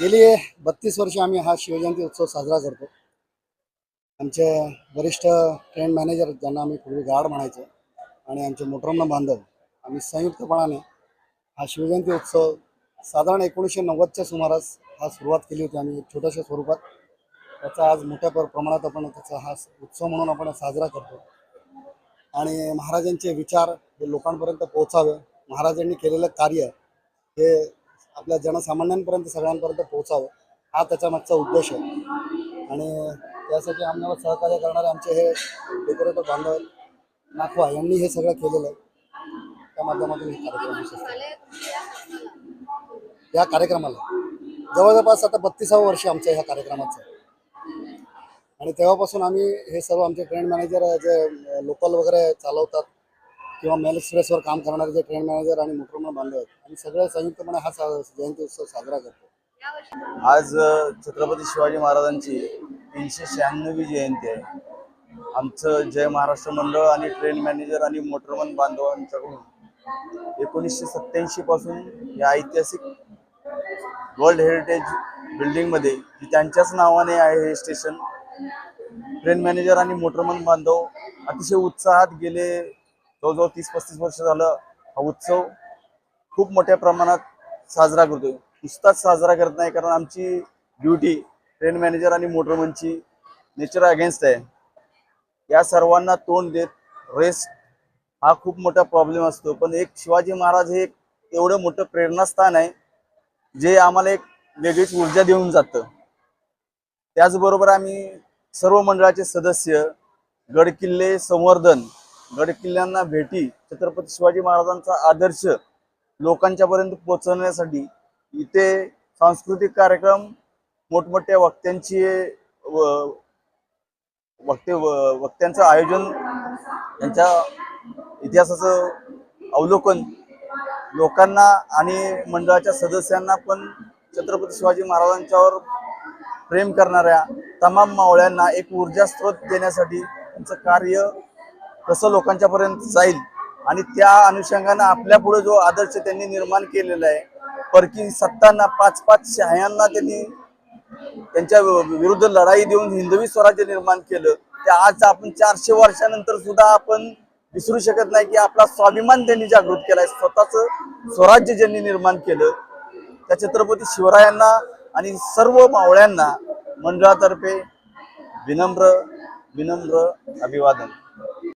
गेली 32 वर्ष आम्ही हा शिवजयंती उत्सव साजरा करतो। आमचे वरिष्ठ ट्रेंड मॅनेजर ज्यांना आम्ही पूर्वी गार्ड म्हणायचो आणि आमचे मोटरमन बांधव आम्ही संयुक्तपणाने हा शिवजयंती उत्सव साधारण 1990च्या सुमारास हा सुरुवात केली होती आम्ही छोट्याशा स्वरूपात। त्याचा आज मोठ्या प्रमाणात आपण त्याचा हा उत्सव म्हणून आपण साजरा करतो आणि महाराजांचे विचार हे लोकांपर्यंत पोहोचावे, महाराजांनी केलेलं कार्य हे आपल्या जनसामान्यांपर्यंत सगळ्यांपर्यंत पोहोचावं हा त्याच्या मागचा उद्देश आहे। आणि त्यासाठी आम्हाला सहकार्य करणारे आमचे हे डेकोरेटर बांधव नाखवा यांनी हे सगळं केलेलं आहे। त्या माध्यमातून हे या कार्यक्रमाला जवळजवळ आता 32वं वर्ष आमचं ह्या कार्यक्रमाचं आणि तेव्हापासून आम्ही हे सर्व आमचे ट्रेंड मॅनेजर जे लोकल वगैरे चालवतात किंवा मेल एक्सप्रेसवर काम करणारे जे ट्रेन मॅनेजर आणि मोटरमन बांधव आहेत आणि सगळे संयुक्तपणे हा जयंती उत्सव साजरा करतो। आज छत्रपती शिवाजी महाराजांची 396वी जयंती आहे। आमचं जय महाराष्ट्र मंडळ आणि ट्रेन मॅनेजर आणि मोटरमन बांधवांच्याकडून 1987 पासून या ऐतिहासिक वर्ल्ड हेरिटेज बिल्डिंगमध्ये त्यांच्याच नावाने आहे हे स्टेशन, ट्रेन मॅनेजर आणि मोटरमन बांधव अतिशय उत्साहात गेले जवळजवळ 30-35 वर्ष झालं हा उत्सव खूप मोठ्या प्रमाणात साजरा करतोय। नुसताच साजरा करत नाही, कारण आमची ड्युटी ट्रेन मॅनेजर आणि मोटरमनची नेचर अगेन्स्ट आहे। या सर्वांना तोंड देत रेस्ट हा खूप मोठा प्रॉब्लेम असतो, पण एक शिवाजी महाराज हे एवढं मोठं प्रेरणास्थान आहे जे आम्हाला एक वेगळीच ऊर्जा देऊन जातं। त्याचबरोबर आम्ही सर्व मंडळाचे सदस्य गड किल्ले संवर्धन, गड किल्ल्यांना भेटी, छत्रपती शिवाजी महाराजांचा आदर्श लोकांच्या पर्यंत पोहोचवण्यासाठी इथे सांस्कृतिक कार्यक्रम, मोठमोठ्या वक्त्यांचं आयोजन, त्यांच्या इतिहासाचं अवलोकन लोकांना आणि मंडळाच्या सदस्यांना पण छत्रपती शिवाजी महाराजांच्यावर प्रेम करणाऱ्या तमाम मावळ्यांना एक ऊर्जा स्रोत देण्यासाठी त्यांचं कार्य कसं लोकांच्या पर्यंत जाईल आणि त्या अनुषंगाने आपल्या पुढे जो आदर्श त्यांनी निर्माण केलेला आहे, परकी सत्तांना 5-5 शहायांना त्यांनी त्यांच्या विरुद्ध लढाई देऊन हिंदवी स्वराज्य निर्माण केलं, ते आज आपण 400 वर्षानंतर सुद्धा आपण विसरू शकत नाही की आपला स्वाभिमान त्यांनी जागृत केलाय, स्वतःचं स्वराज्य ज्यांनी निर्माण केलं त्या छत्रपती शिवरायांना आणि सर्व मावळ्यांना मंडळातर्फे विनम्र अभिवादन।